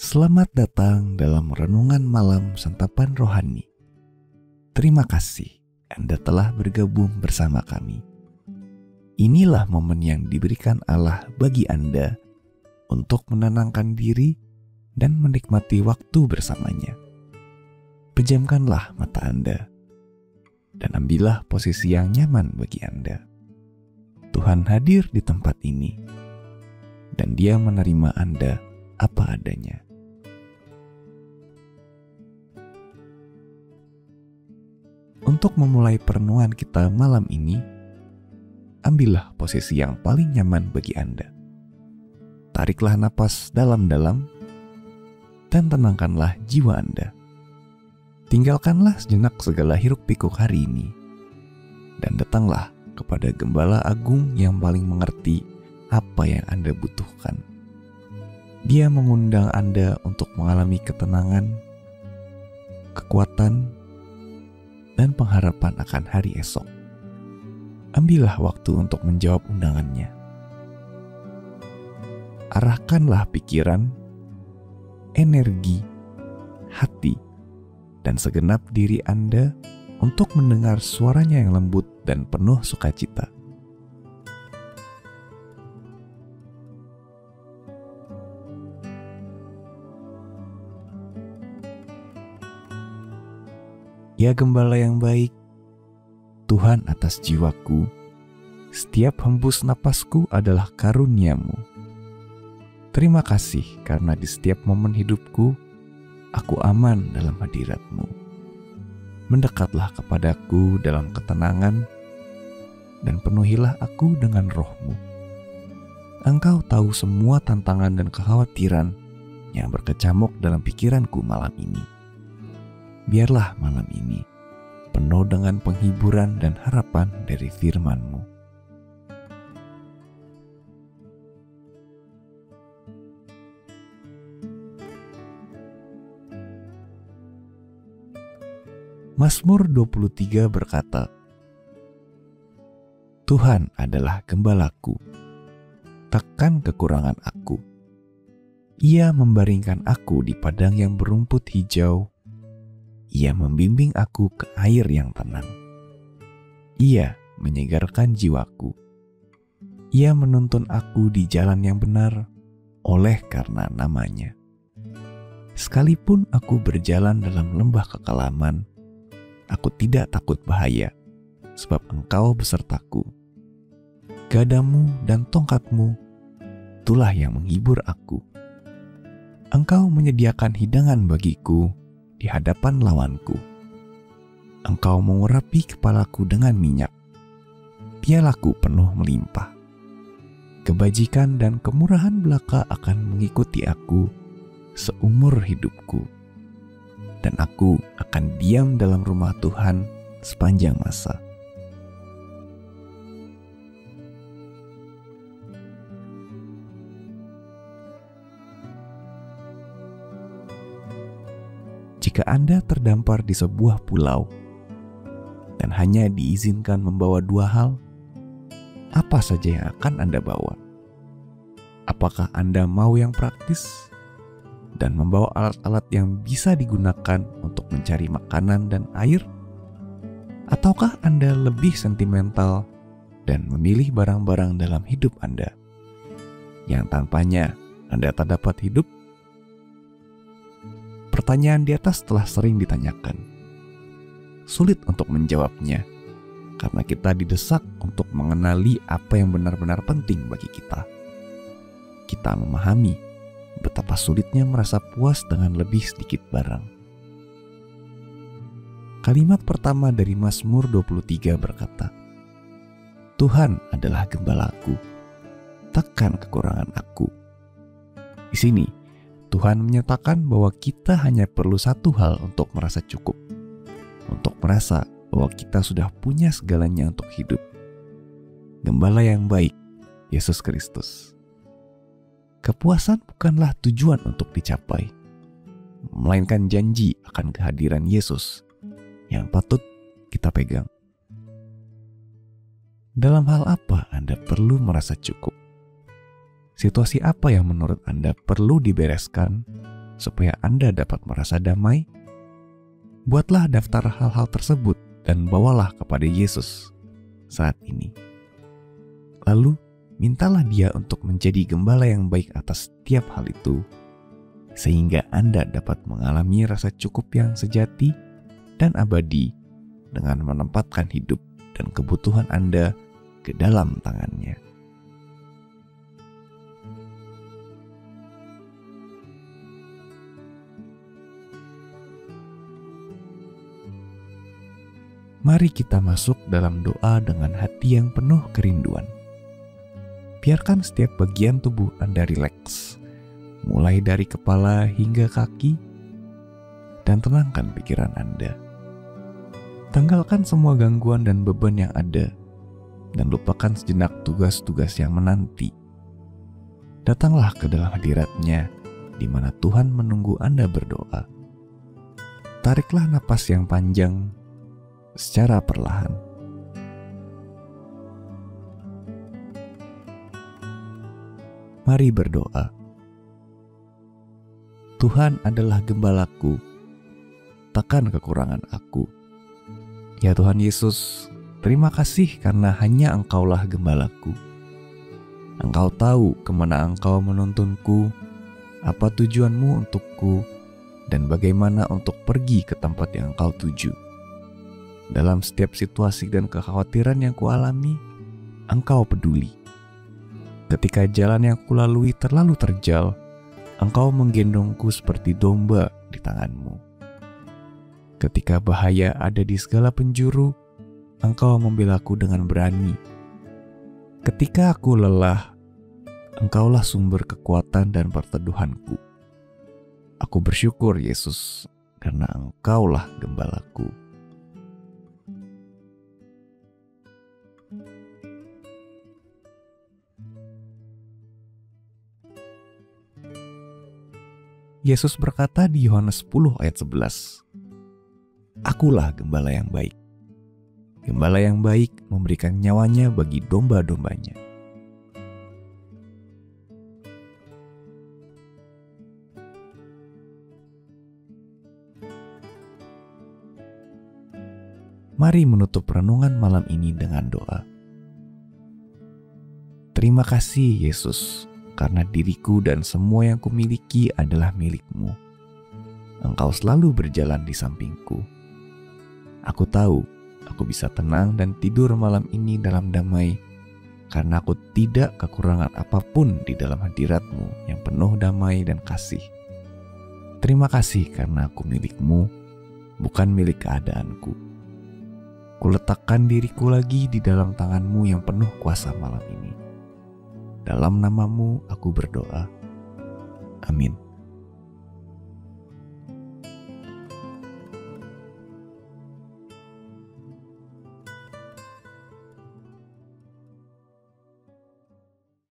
Selamat datang dalam renungan malam santapan rohani. Terima kasih Anda telah bergabung bersama kami. Inilah momen yang diberikan Allah bagi Anda untuk menenangkan diri dan menikmati waktu bersamanya. Pejamkanlah mata Anda dan ambillah posisi yang nyaman bagi Anda. Tuhan hadir di tempat ini dan Dia menerima Anda apa adanya. Untuk memulai perenungan kita malam ini, ambillah posisi yang paling nyaman bagi Anda. Tariklah napas dalam-dalam dan tenangkanlah jiwa Anda. Tinggalkanlah sejenak segala hiruk-pikuk hari ini dan datanglah kepada Gembala Agung yang paling mengerti apa yang Anda butuhkan. Dia mengundang Anda untuk mengalami ketenangan, kekuatan, dan pengharapan akan hari esok. Ambillah waktu untuk menjawab undangannya. Arahkanlah pikiran, energi, hati, dan segenap diri Anda untuk mendengar suaranya yang lembut dan penuh sukacita. Ya Gembala yang baik, Tuhan atas jiwaku, setiap hembus napasku adalah karunia-Mu. Terima kasih karena di setiap momen hidupku, aku aman dalam hadirat-Mu. Mendekatlah kepadaku dalam ketenangan, dan penuhilah aku dengan roh-Mu. Engkau tahu semua tantangan dan kekhawatiran yang berkecamuk dalam pikiranku malam ini. Biarlah malam ini penuh dengan penghiburan dan harapan dari firman-Mu. Mazmur 23 berkata, Tuhan adalah gembalaku, takkan kekurangan aku. Ia membaringkan aku di padang yang berumput hijau. Ia membimbing aku ke air yang tenang. Ia menyegarkan jiwaku. Ia menuntun aku di jalan yang benar oleh karena nama-Nya. Sekalipun aku berjalan dalam lembah kekelaman, aku tidak takut bahaya, sebab Engkau besertaku. Gadamu dan tongkat-Mu, itulah yang menghibur aku. Engkau menyediakan hidangan bagiku di hadapan lawanku. Engkau mengurapi kepalaku dengan minyak. Pialaku penuh melimpah. Kebajikan dan kemurahan belaka akan mengikuti aku seumur hidupku. Dan aku akan diam dalam rumah Tuhan sepanjang masa. Jika Anda terdampar di sebuah pulau dan hanya diizinkan membawa 2 hal, apa saja yang akan Anda bawa? Apakah Anda mau yang praktis dan membawa alat-alat yang bisa digunakan untuk mencari makanan dan air? Ataukah Anda lebih sentimental dan memilih barang-barang dalam hidup Anda yang tanpanya Anda tak dapat hidup? Pertanyaan di atas telah sering ditanyakan. Sulit untuk menjawabnya, karena kita didesak untuk mengenali apa yang benar-benar penting bagi kita. Kita memahami betapa sulitnya merasa puas dengan lebih sedikit barang. Kalimat pertama dari Mazmur 23 berkata, Tuhan adalah gembalaku, takkan kekurangan aku. Di sini, Tuhan menyatakan bahwa kita hanya perlu 1 hal untuk merasa cukup, untuk merasa bahwa kita sudah punya segalanya untuk hidup. Gembala yang baik, Yesus Kristus. Kepuasan bukanlah tujuan untuk dicapai, melainkan janji akan kehadiran Yesus yang patut kita pegang. Dalam hal apa Anda perlu merasa cukup? Situasi apa yang menurut Anda perlu dibereskan supaya Anda dapat merasa damai? Buatlah daftar hal-hal tersebut dan bawalah kepada Yesus saat ini. Lalu, mintalah Dia untuk menjadi gembala yang baik atas setiap hal itu, sehingga Anda dapat mengalami rasa cukup yang sejati dan abadi dengan menempatkan hidup dan kebutuhan Anda ke dalam tangan-Nya. Mari kita masuk dalam doa dengan hati yang penuh kerinduan. Biarkan setiap bagian tubuh Anda rileks, mulai dari kepala hingga kaki, dan tenangkan pikiran Anda. Tanggalkan semua gangguan dan beban yang ada, dan lupakan sejenak tugas-tugas yang menanti. Datanglah ke dalam hadirat-Nya, di mana Tuhan menunggu Anda berdoa. Tariklah napas yang panjang secara perlahan. Mari berdoa. Tuhan adalah gembalaku, takkan kekurangan aku. Ya Tuhan Yesus, terima kasih karena hanya Engkaulah gembalaku. Engkau tahu kemana Engkau menuntunku, apa tujuanmu untukku, dan bagaimana untuk pergi ke tempat yang Engkau tuju. Dalam setiap situasi dan kekhawatiran yang kualami, Engkau peduli. Ketika jalan yang kulalui terlalu terjal, Engkau menggendongku seperti domba di tangan-Mu. Ketika bahaya ada di segala penjuru, Engkau membelaku dengan berani. Ketika aku lelah, Engkaulah sumber kekuatan dan perteduhanku. Aku bersyukur Yesus, karena Engkaulah gembalaku. Yesus berkata di Yohanes 10 ayat 11, Akulah gembala yang baik. Gembala yang baik memberikan nyawanya bagi domba-dombanya. Mari menutup renungan malam ini dengan doa. Terima kasih Yesus, karena diriku dan semua yang kumiliki adalah milik-Mu. Engkau selalu berjalan di sampingku. Aku tahu aku bisa tenang dan tidur malam ini dalam damai, karena aku tidak kekurangan apapun di dalam hadirat-Mu yang penuh damai dan kasih. Terima kasih karena aku milik-Mu, bukan milik keadaanku. Kuletakkan diriku lagi di dalam tangan-Mu yang penuh kuasa malam ini. Dalam nama-Mu aku berdoa. Amin.